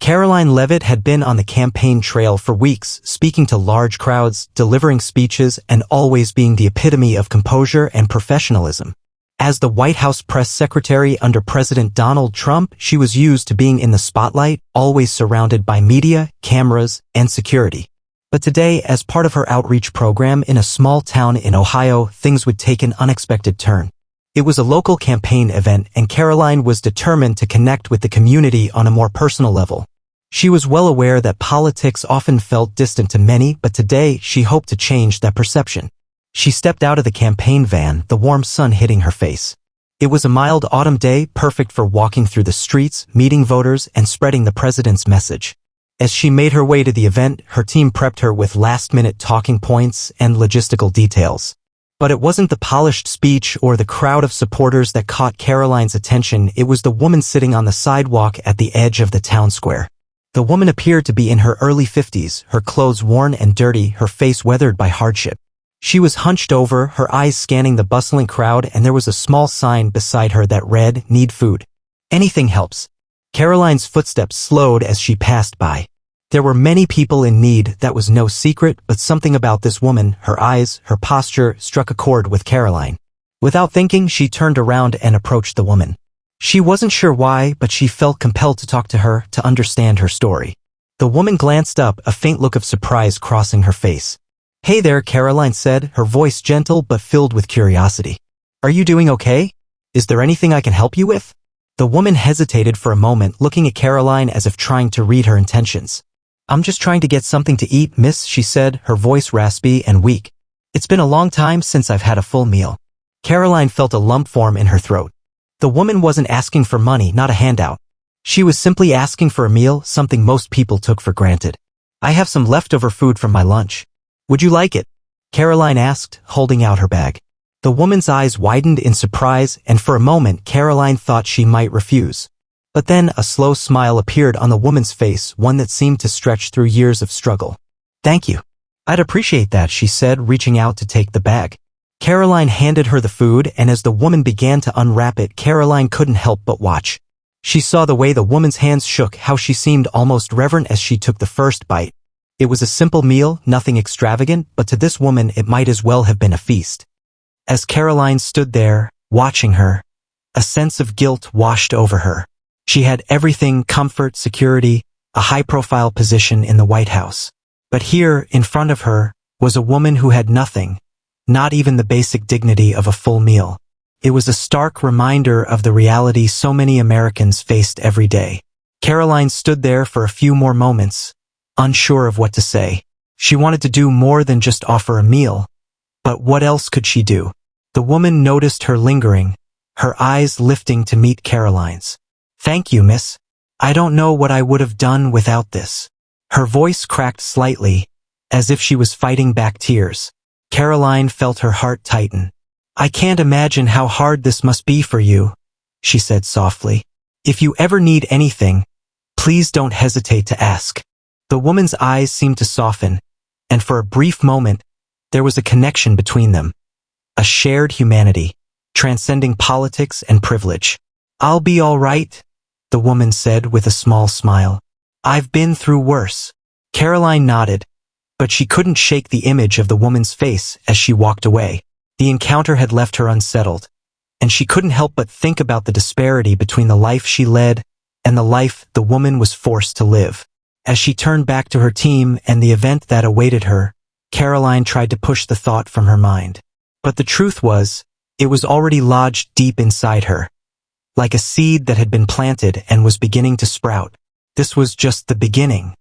Karoline Leavitt had been on the campaign trail for weeks, speaking to large crowds, delivering speeches, and always being the epitome of composure and professionalism. As the White House press secretary under President Donald Trump, she was used to being in the spotlight, always surrounded by media, cameras, and security. But today, as part of her outreach program in a small town in Ohio, things would take an unexpected turn. It was a local campaign event, and Karoline was determined to connect with the community on a more personal level. She was well aware that politics often felt distant to many, but today she hoped to change that perception. She stepped out of the campaign van, the warm sun hitting her face. It was a mild autumn day, perfect for walking through the streets, meeting voters, and spreading the president's message. As she made her way to the event, her team prepped her with last-minute talking points and logistical details. But it wasn't the polished speech or the crowd of supporters that caught Karoline's attention, it was the woman sitting on the sidewalk at the edge of the town square. The woman appeared to be in her early 50s, her clothes worn and dirty, her face weathered by hardship. She was hunched over, her eyes scanning the bustling crowd, and there was a small sign beside her that read, "Need food. Anything helps." Karoline's footsteps slowed as she passed by. There were many people in need, that was no secret, but something about this woman, her eyes, her posture, struck a chord with Karoline. Without thinking, she turned around and approached the woman. She wasn't sure why, but she felt compelled to talk to her, to understand her story. The woman glanced up, a faint look of surprise crossing her face. "Hey there," Karoline said, her voice gentle but filled with curiosity. "Are you doing okay? Is there anything I can help you with?" The woman hesitated for a moment, looking at Karoline as if trying to read her intentions. "I'm just trying to get something to eat, miss," she said, her voice raspy and weak. "It's been a long time since I've had a full meal." Karoline felt a lump form in her throat. The woman wasn't asking for money, not a handout. She was simply asking for a meal, something most people took for granted. "I have some leftover food from my lunch. Would you like it?" Karoline asked, holding out her bag. The woman's eyes widened in surprise, and for a moment Karoline thought she might refuse. But then a slow smile appeared on the woman's face, one that seemed to stretch through years of struggle. "Thank you. I'd appreciate that," she said, reaching out to take the bag. Karoline handed her the food, and as the woman began to unwrap it, Karoline couldn't help but watch. She saw the way the woman's hands shook, how she seemed almost reverent as she took the first bite. It was a simple meal, nothing extravagant, but to this woman it might as well have been a feast. As Karoline stood there, watching her, a sense of guilt washed over her. She had everything: comfort, security, a high-profile position in the White House. But here, in front of her, was a woman who had nothing, not even the basic dignity of a full meal. It was a stark reminder of the reality so many Americans faced every day. Karoline stood there for a few more moments, unsure of what to say. She wanted to do more than just offer a meal. But what else could she do? The woman noticed her lingering, her eyes lifting to meet Karoline's. "Thank you, miss. I don't know what I would have done without this." Her voice cracked slightly, as if she was fighting back tears. Karoline felt her heart tighten. "I can't imagine how hard this must be for you," she said softly. "If you ever need anything, please don't hesitate to ask." The woman's eyes seemed to soften, and for a brief moment, there was a connection between them. A shared humanity, transcending politics and privilege. "I'll be all right," the woman said with a small smile. "I've been through worse." Karoline nodded, but she couldn't shake the image of the woman's face as she walked away. The encounter had left her unsettled, and she couldn't help but think about the disparity between the life she led and the life the woman was forced to live. As she turned back to her team and the event that awaited her, Karoline tried to push the thought from her mind. But the truth was, it was already lodged deep inside her, like a seed that had been planted and was beginning to sprout. This was just the beginning.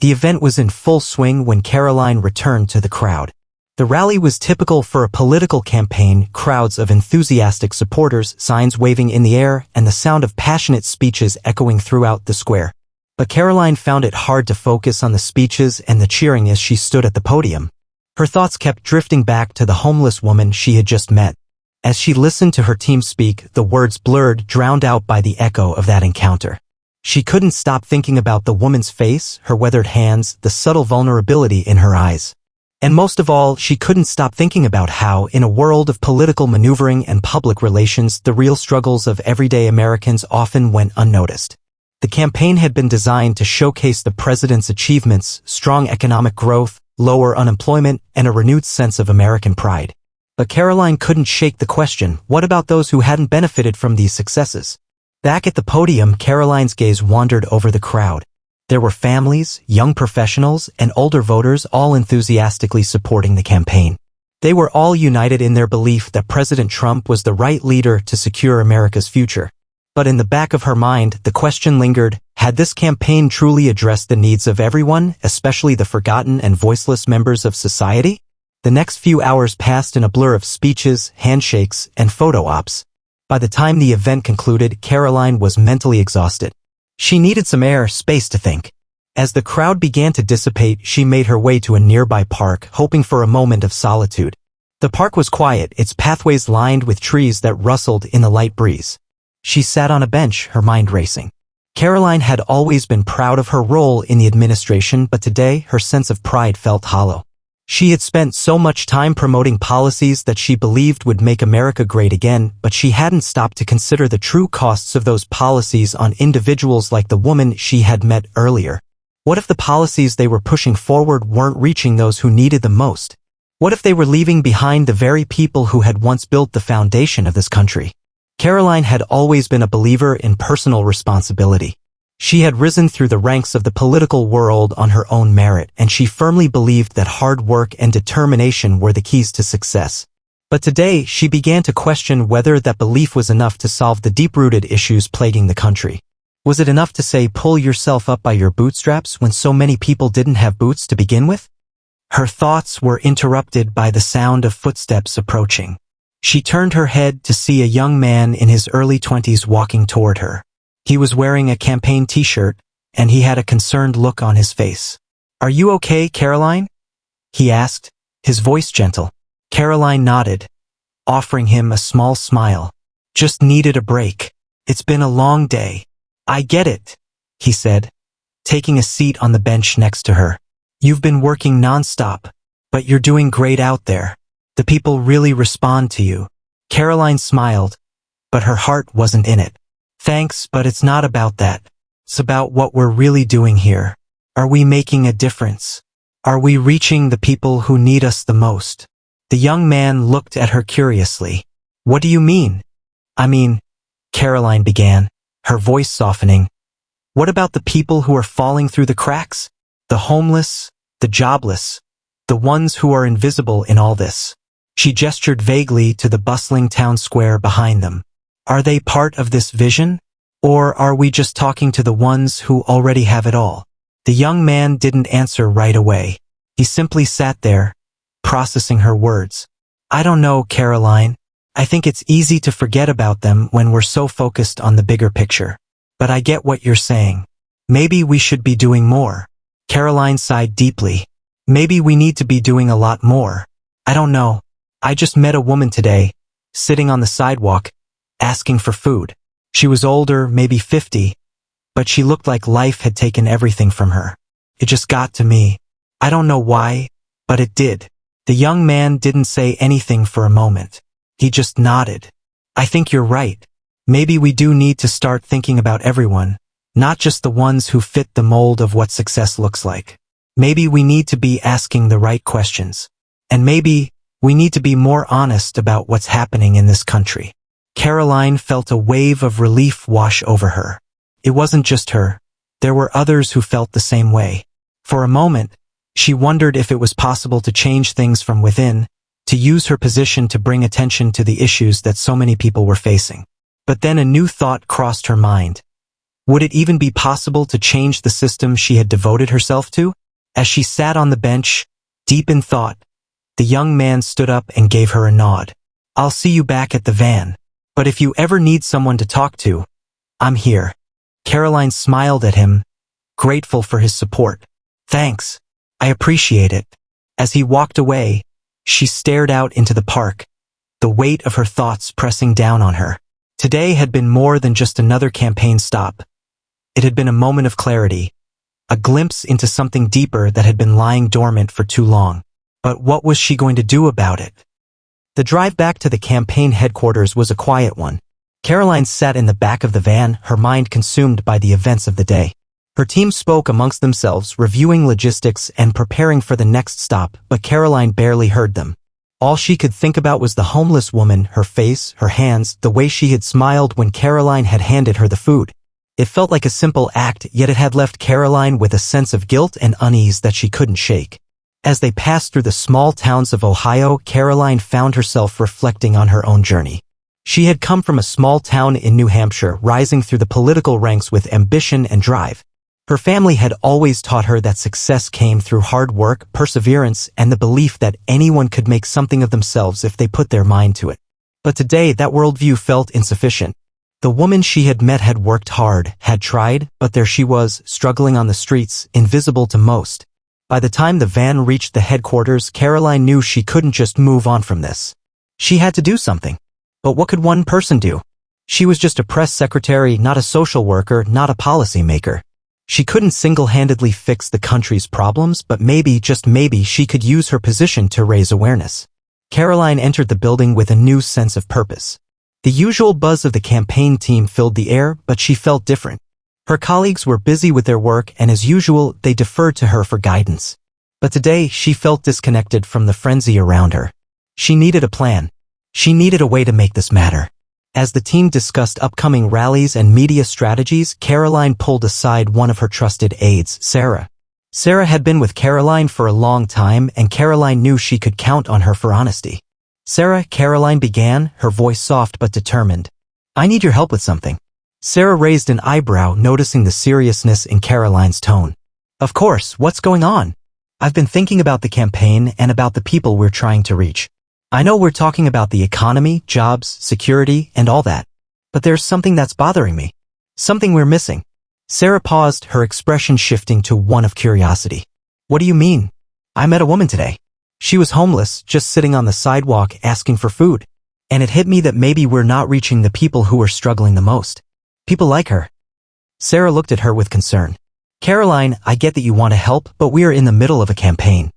The event was in full swing when Karoline returned to the crowd. The rally was typical for a political campaign: crowds of enthusiastic supporters, signs waving in the air, and the sound of passionate speeches echoing throughout the square. But Karoline found it hard to focus on the speeches and the cheering as she stood at the podium. Her thoughts kept drifting back to the homeless woman she had just met. As she listened to her team speak, the words blurred, drowned out by the echo of that encounter. She couldn't stop thinking about the woman's face, her weathered hands, the subtle vulnerability in her eyes. And most of all, she couldn't stop thinking about how, in a world of political maneuvering and public relations, the real struggles of everyday Americans often went unnoticed. The campaign had been designed to showcase the president's achievements, strong economic growth, lower unemployment, and a renewed sense of American pride. But Karoline couldn't shake the question, what about those who hadn't benefited from these successes? Back at the podium, Karoline's gaze wandered over the crowd. There were families, young professionals, and older voters all enthusiastically supporting the campaign. They were all united in their belief that President Trump was the right leader to secure America's future. But in the back of her mind, the question lingered, had this campaign truly addressed the needs of everyone, especially the forgotten and voiceless members of society? The next few hours passed in a blur of speeches, handshakes, and photo ops. By the time the event concluded, Karoline was mentally exhausted. She needed some space to think. As the crowd began to dissipate, she made her way to a nearby park, hoping for a moment of solitude. The park was quiet, its pathways lined with trees that rustled in the light breeze. She sat on a bench, her mind racing. Karoline had always been proud of her role in the administration, but today her sense of pride felt hollow. She had spent so much time promoting policies that she believed would make America great again, but she hadn't stopped to consider the true costs of those policies on individuals like the woman she had met earlier. What if the policies they were pushing forward weren't reaching those who needed them most? What if they were leaving behind the very people who had once built the foundation of this country? Karoline had always been a believer in personal responsibility. She had risen through the ranks of the political world on her own merit, and she firmly believed that hard work and determination were the keys to success. But today, she began to question whether that belief was enough to solve the deep-rooted issues plaguing the country. Was it enough to say pull yourself up by your bootstraps when so many people didn't have boots to begin with? Her thoughts were interrupted by the sound of footsteps approaching. She turned her head to see a young man in his early 20s walking toward her. He was wearing a campaign t-shirt, and he had a concerned look on his face. "Are you okay, Karoline?" he asked, his voice gentle. Karoline nodded, offering him a small smile. "Just needed a break. It's been a long day." "I get it," he said, taking a seat on the bench next to her. "You've been working nonstop, but you're doing great out there. The people really respond to you." Karoline smiled, but her heart wasn't in it. "Thanks, but it's not about that. It's about what we're really doing here. Are we making a difference? Are we reaching the people who need us the most?" The young man looked at her curiously. "What do you mean?" "I mean," Karoline began, her voice softening. "What about the people who are falling through the cracks? The homeless, the jobless, the ones who are invisible in all this?" She gestured vaguely to the bustling town square behind them. "Are they part of this vision? Or are we just talking to the ones who already have it all?" The young man didn't answer right away. He simply sat there, processing her words. "I don't know, Karoline. I think it's easy to forget about them when we're so focused on the bigger picture. But I get what you're saying. Maybe we should be doing more." Karoline sighed deeply. "Maybe we need to be doing a lot more. I don't know. I just met a woman today, sitting on the sidewalk, asking for food. She was older, maybe 50, but she looked like life had taken everything from her. It just got to me. I don't know why, but it did." The young man didn't say anything for a moment. He just nodded. "I think you're right. Maybe we do need to start thinking about everyone, not just the ones who fit the mold of what success looks like. Maybe we need to be asking the right questions. And maybe we need to be more honest about what's happening in this country." Karoline felt a wave of relief wash over her. It wasn't just her. There were others who felt the same way. For a moment, she wondered if it was possible to change things from within, to use her position to bring attention to the issues that so many people were facing. But then a new thought crossed her mind. Would it even be possible to change the system she had devoted herself to? As she sat on the bench, deep in thought, the young man stood up and gave her a nod. "I'll see you back at the van. But if you ever need someone to talk to, I'm here." Karoline smiled at him, grateful for his support. "Thanks. I appreciate it." As he walked away, she stared out into the park, the weight of her thoughts pressing down on her. Today had been more than just another campaign stop. It had been a moment of clarity, a glimpse into something deeper that had been lying dormant for too long. But what was she going to do about it? The drive back to the campaign headquarters was a quiet one. Karoline sat in the back of the van, her mind consumed by the events of the day. Her team spoke amongst themselves, reviewing logistics and preparing for the next stop, but Karoline barely heard them. All she could think about was the homeless woman, her face, her hands, the way she had smiled when Karoline had handed her the food. It felt like a simple act, yet it had left Karoline with a sense of guilt and unease that she couldn't shake. As they passed through the small towns of Ohio, Karoline found herself reflecting on her own journey. She had come from a small town in New Hampshire, rising through the political ranks with ambition and drive. Her family had always taught her that success came through hard work, perseverance, and the belief that anyone could make something of themselves if they put their mind to it. But today, that worldview felt insufficient. The woman she had met had worked hard, had tried, but there she was, struggling on the streets, invisible to most. By the time the van reached the headquarters, Karoline knew she couldn't just move on from this. She had to do something. But what could one person do? She was just a press secretary, not a social worker, not a policymaker. She couldn't single-handedly fix the country's problems, but maybe, just maybe, she could use her position to raise awareness. Karoline entered the building with a new sense of purpose. The usual buzz of the campaign team filled the air, but she felt different. Her colleagues were busy with their work, and as usual, they deferred to her for guidance. But today, she felt disconnected from the frenzy around her. She needed a plan. She needed a way to make this matter. As the team discussed upcoming rallies and media strategies, Karoline pulled aside one of her trusted aides, Sarah. Sarah had been with Karoline for a long time, and Karoline knew she could count on her for honesty. Sarah, Karoline began, her voice soft but determined. I need your help with something. Sarah raised an eyebrow, noticing the seriousness in Karoline's tone. Of course, what's going on? I've been thinking about the campaign and about the people we're trying to reach. I know we're talking about the economy, jobs, security, and all that. But there's something that's bothering me. Something we're missing. Sarah paused, her expression shifting to one of curiosity. What do you mean? I met a woman today. She was homeless, just sitting on the sidewalk asking for food. And it hit me that maybe we're not reaching the people who are struggling the most. People like her. Sarah looked at her with concern. Karoline, I get that you want to help, but we are in the middle of a campaign.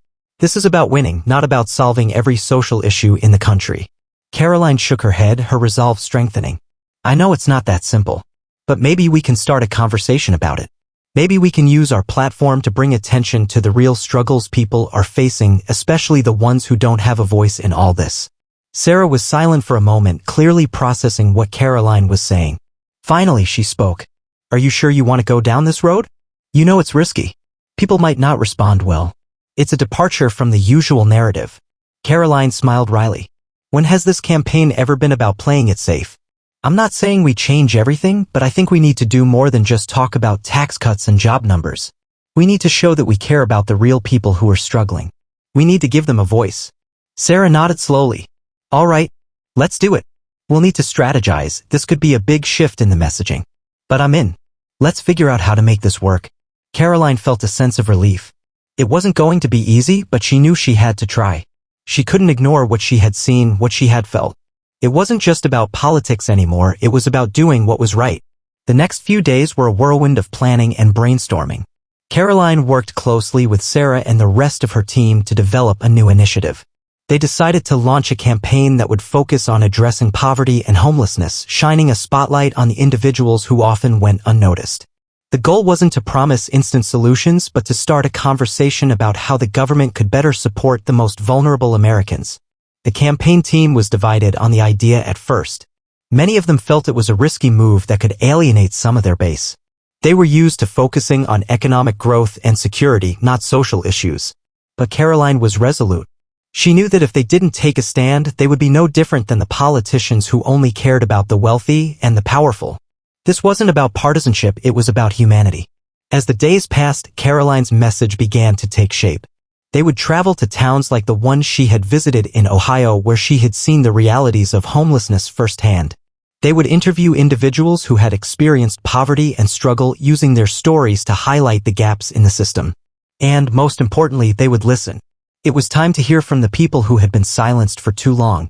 This is about winning, not about solving every social issue in the country. Karoline shook her head, her resolve strengthening. I know it's not that simple. But maybe we can start a conversation about it. Maybe we can use our platform to bring attention to the real struggles people are facing, especially the ones who don't have a voice in all this. Sarah was silent for a moment, clearly processing what Karoline was saying. Finally, she spoke. Are you sure you want to go down this road? You know it's risky. People might not respond well. It's a departure from the usual narrative. Karoline smiled wryly. When has this campaign ever been about playing it safe? I'm not saying we change everything, but I think we need to do more than just talk about tax cuts and job numbers. We need to show that we care about the real people who are struggling. We need to give them a voice. Sarah nodded slowly. All right, let's do it. We'll need to strategize. This could be a big shift in the messaging. But I'm in. Let's figure out how to make this work. Karoline felt a sense of relief. It wasn't going to be easy, but she knew she had to try. She couldn't ignore what she had seen, what she had felt. It wasn't just about politics anymore, it was about doing what was right. The next few days were a whirlwind of planning and brainstorming. Karoline worked closely with Sarah and the rest of her team to develop a new initiative. They decided to launch a campaign that would focus on addressing poverty and homelessness, shining a spotlight on the individuals who often went unnoticed. The goal wasn't to promise instant solutions, but to start a conversation about how the government could better support the most vulnerable Americans. The campaign team was divided on the idea at first. Many of them felt it was a risky move that could alienate some of their base. They were used to focusing on economic growth and security, not social issues. But Karoline was resolute. She knew that if they didn't take a stand, they would be no different than the politicians who only cared about the wealthy and the powerful. This wasn't about partisanship, it was about humanity. As the days passed, Karoline's message began to take shape. They would travel to towns like the one she had visited in Ohio, where she had seen the realities of homelessness firsthand. They would interview individuals who had experienced poverty and struggle, using their stories to highlight the gaps in the system. And, most importantly, they would listen. It was time to hear from the people who had been silenced for too long.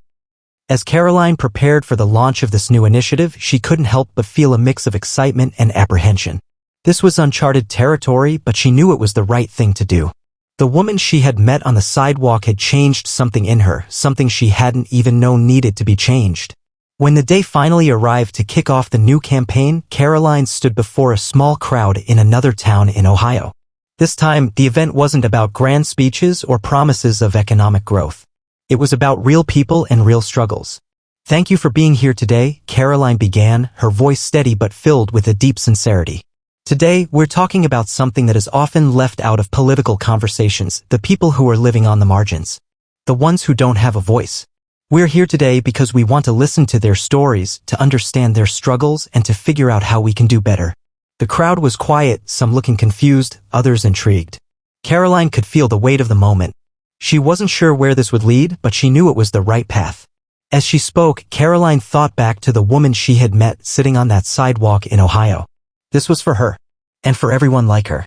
As Karoline prepared for the launch of this new initiative, she couldn't help but feel a mix of excitement and apprehension. This was uncharted territory, but she knew it was the right thing to do. The woman she had met on the sidewalk had changed something in her, something she hadn't even known needed to be changed. When the day finally arrived to kick off the new campaign, Karoline stood before a small crowd in another town in Ohio. This time, the event wasn't about grand speeches or promises of economic growth. It was about real people and real struggles. "Thank you for being here today," Karoline began, her voice steady but filled with a deep sincerity. "Today, we're talking about something that is often left out of political conversations, the people who are living on the margins. The ones who don't have a voice. We're here today because we want to listen to their stories, to understand their struggles, and to figure out how we can do better." The crowd was quiet, some looking confused, others intrigued. Karoline could feel the weight of the moment. She wasn't sure where this would lead, but she knew it was the right path. As she spoke, Karoline thought back to the woman she had met sitting on that sidewalk in Ohio. This was for her, and for everyone like her.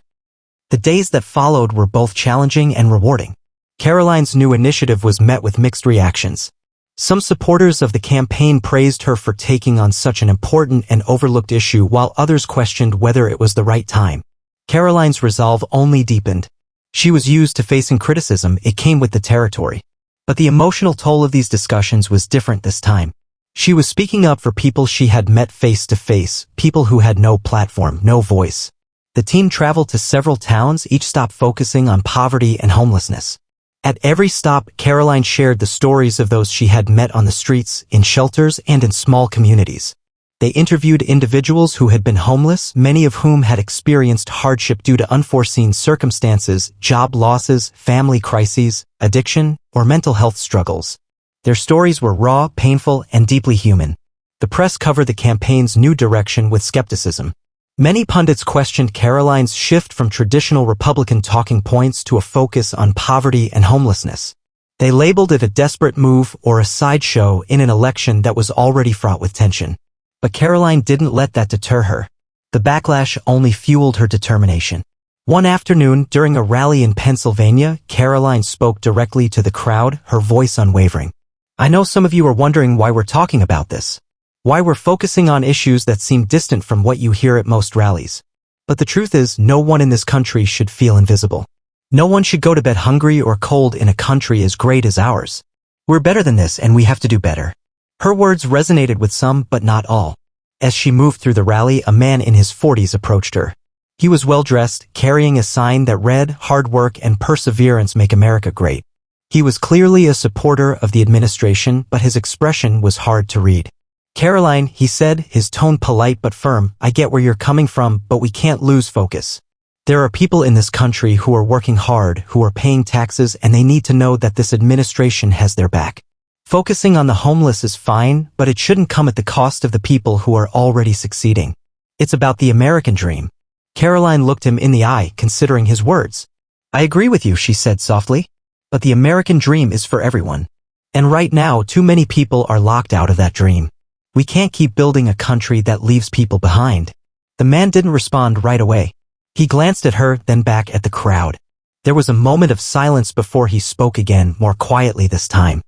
The days that followed were both challenging and rewarding. Karoline's new initiative was met with mixed reactions. Some supporters of the campaign praised her for taking on such an important and overlooked issue, while others questioned whether it was the right time. Karoline's resolve only deepened. She was used to facing criticism, it came with the territory. But the emotional toll of these discussions was different this time. She was speaking up for people she had met face to face, people who had no platform, no voice. The team traveled to several towns, each stop focusing on poverty and homelessness. At every stop, Karoline shared the stories of those she had met on the streets, in shelters, and in small communities. They interviewed individuals who had been homeless, many of whom had experienced hardship due to unforeseen circumstances, job losses, family crises, addiction, or mental health struggles. Their stories were raw, painful, and deeply human. The press covered the campaign's new direction with skepticism. Many pundits questioned Karoline's shift from traditional Republican talking points to a focus on poverty and homelessness. They labeled it a desperate move or a sideshow in an election that was already fraught with tension. But Karoline didn't let that deter her. The backlash only fueled her determination. One afternoon, during a rally in Pennsylvania, Karoline spoke directly to the crowd, her voice unwavering. "I know some of you are wondering why we're talking about this. Why we're focusing on issues that seem distant from what you hear at most rallies. But the truth is, no one in this country should feel invisible. No one should go to bed hungry or cold in a country as great as ours. We're better than this, and we have to do better." Her words resonated with some, but not all. As she moved through the rally, a man in his 40s approached her. He was well-dressed, carrying a sign that read, "Hard work and perseverance make America great." He was clearly a supporter of the administration, but his expression was hard to read. "Karoline," he said, his tone polite but firm, "I get where you're coming from, but we can't lose focus. There are people in this country who are working hard, who are paying taxes, and they need to know that this administration has their back. Focusing on the homeless is fine, but it shouldn't come at the cost of the people who are already succeeding. It's about the American dream." Karoline looked him in the eye, considering his words. "I agree with you," she said softly. "But the American dream is for everyone. And right now, too many people are locked out of that dream. We can't keep building a country that leaves people behind." The man didn't respond right away. He glanced at her, then back at the crowd. There was a moment of silence before he spoke again, more quietly this time.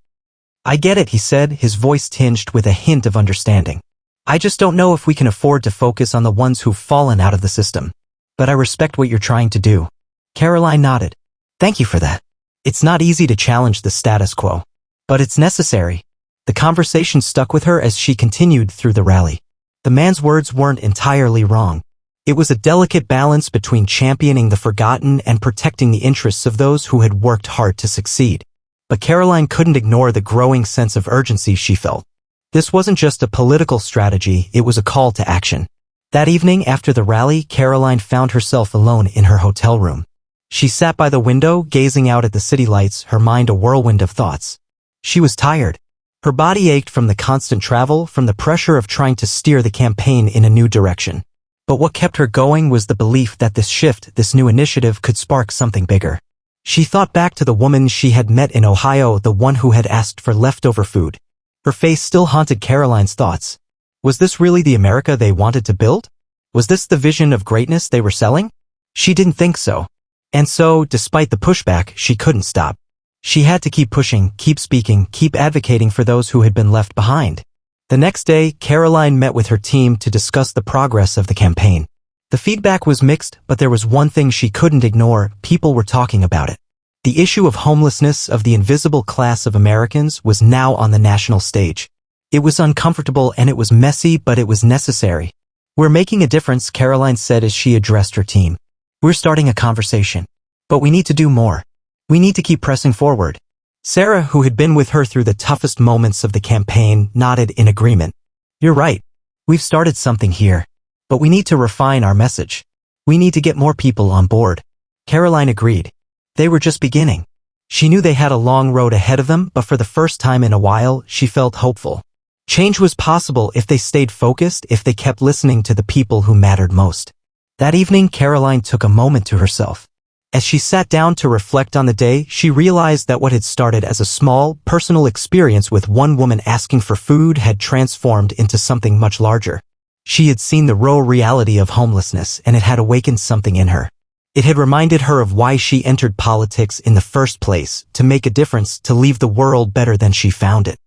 "I get it," he said, his voice tinged with a hint of understanding. "I just don't know if we can afford to focus on the ones who've fallen out of the system. But I respect what you're trying to do." Karoline nodded. "Thank you for that. It's not easy to challenge the status quo. But it's necessary." The conversation stuck with her as she continued through the rally. The man's words weren't entirely wrong. It was a delicate balance between championing the forgotten and protecting the interests of those who had worked hard to succeed. But Karoline couldn't ignore the growing sense of urgency she felt. This wasn't just a political strategy, it was a call to action. That evening, after the rally, Karoline found herself alone in her hotel room. She sat by the window, gazing out at the city lights, her mind a whirlwind of thoughts. She was tired. Her body ached from the constant travel, from the pressure of trying to steer the campaign in a new direction. But what kept her going was the belief that this shift, this new initiative, could spark something bigger. She thought back to the woman she had met in Ohio, the one who had asked for leftover food. Her face still haunted Karoline's thoughts. Was this really the America they wanted to build? Was this the vision of greatness they were selling? She didn't think so. And so, despite the pushback, she couldn't stop. She had to keep pushing, keep speaking, keep advocating for those who had been left behind. The next day, Karoline met with her team to discuss the progress of the campaign. The feedback was mixed, but there was one thing she couldn't ignore: people were talking about it. The issue of homelessness, of the invisible class of Americans, was now on the national stage. It was uncomfortable and it was messy, but it was necessary. "We're making a difference," Karoline said as she addressed her team. "We're starting a conversation. But we need to do more. We need to keep pressing forward." Sarah, who had been with her through the toughest moments of the campaign, nodded in agreement. "You're right. We've started something here. But we need to refine our message. We need to get more people on board." Karoline agreed. They were just beginning. She knew they had a long road ahead of them, but for the first time in a while, she felt hopeful. Change was possible if they stayed focused, if they kept listening to the people who mattered most. That evening, Karoline took a moment to herself. As she sat down to reflect on the day, she realized that what had started as a small, personal experience with one woman asking for food had transformed into something much larger. She had seen the raw reality of homelessness, and it had awakened something in her. It had reminded her of why she entered politics in the first place, to make a difference, to leave the world better than she found it.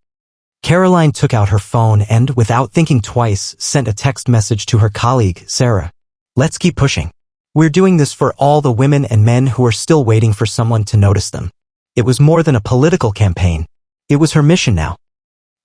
Karoline took out her phone and, without thinking twice, sent a text message to her colleague, Sarah. "Let's keep pushing. We're doing this for all the women and men who are still waiting for someone to notice them." It was more than a political campaign. It was her mission now.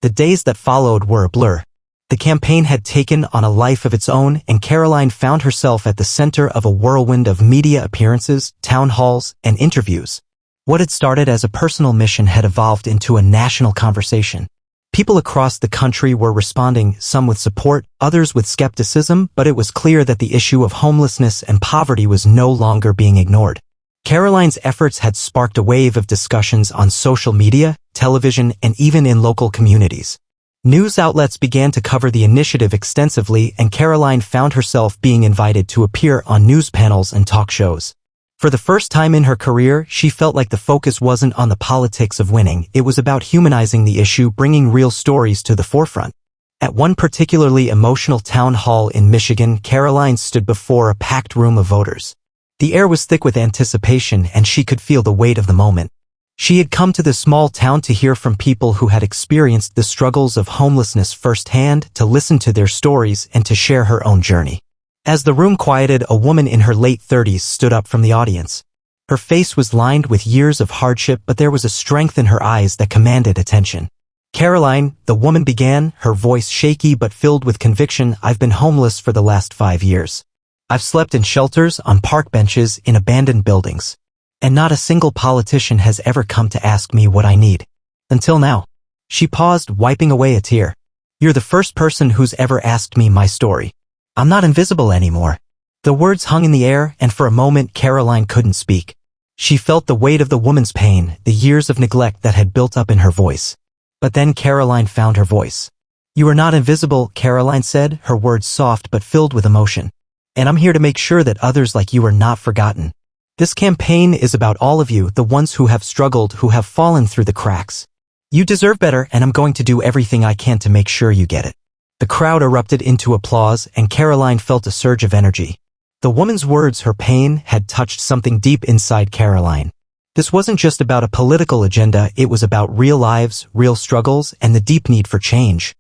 The days that followed were a blur. The campaign had taken on a life of its own, and Karoline found herself at the center of a whirlwind of media appearances, town halls, and interviews. What had started as a personal mission had evolved into a national conversation. People across the country were responding, some with support, others with skepticism, but it was clear that the issue of homelessness and poverty was no longer being ignored. Karoline's efforts had sparked a wave of discussions on social media, television, and even in local communities. News outlets began to cover the initiative extensively, and Karoline found herself being invited to appear on news panels and talk shows. For the first time in her career, she felt like the focus wasn't on the politics of winning, it was about humanizing the issue, bringing real stories to the forefront. At one particularly emotional town hall in Michigan, Karoline stood before a packed room of voters. The air was thick with anticipation, and she could feel the weight of the moment. She had come to this small town to hear from people who had experienced the struggles of homelessness firsthand, to listen to their stories, and to share her own journey. As the room quieted, a woman in her late 30s stood up from the audience. Her face was lined with years of hardship, but there was a strength in her eyes that commanded attention. "Karoline," the woman began, her voice shaky but filled with conviction, "I've been homeless for the last 5 years. I've slept in shelters, on park benches, in abandoned buildings. And not a single politician has ever come to ask me what I need. Until now." She paused, wiping away a tear. "You're the first person who's ever asked me my story. I'm not invisible anymore." The words hung in the air, and for a moment Karoline couldn't speak. She felt the weight of the woman's pain, the years of neglect that had built up in her voice. But then Karoline found her voice. "You are not invisible," Karoline said, her words soft but filled with emotion. "And I'm here to make sure that others like you are not forgotten. This campaign is about all of you, the ones who have struggled, who have fallen through the cracks. You deserve better, and I'm going to do everything I can to make sure you get it." The crowd erupted into applause, and Karoline felt a surge of energy. The woman's words, her pain, had touched something deep inside Karoline. This wasn't just about a political agenda, it was about real lives, real struggles, and the deep need for change.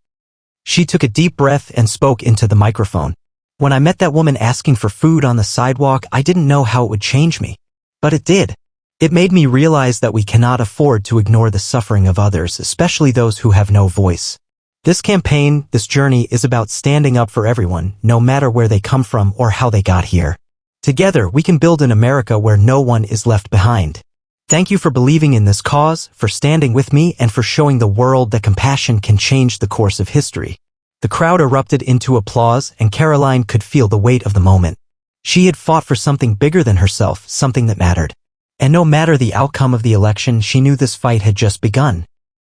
She took a deep breath and spoke into the microphone. "When I met that woman asking for food on the sidewalk, I didn't know how it would change me. But it did. It made me realize that we cannot afford to ignore the suffering of others, especially those who have no voice. This campaign, this journey, is about standing up for everyone, no matter where they come from or how they got here. Together, we can build an America where no one is left behind. Thank you for believing in this cause, for standing with me, and for showing the world that compassion can change the course of history." The crowd erupted into applause, and Karoline could feel the weight of the moment. She had fought for something bigger than herself, something that mattered. And no matter the outcome of the election, she knew this fight had just begun.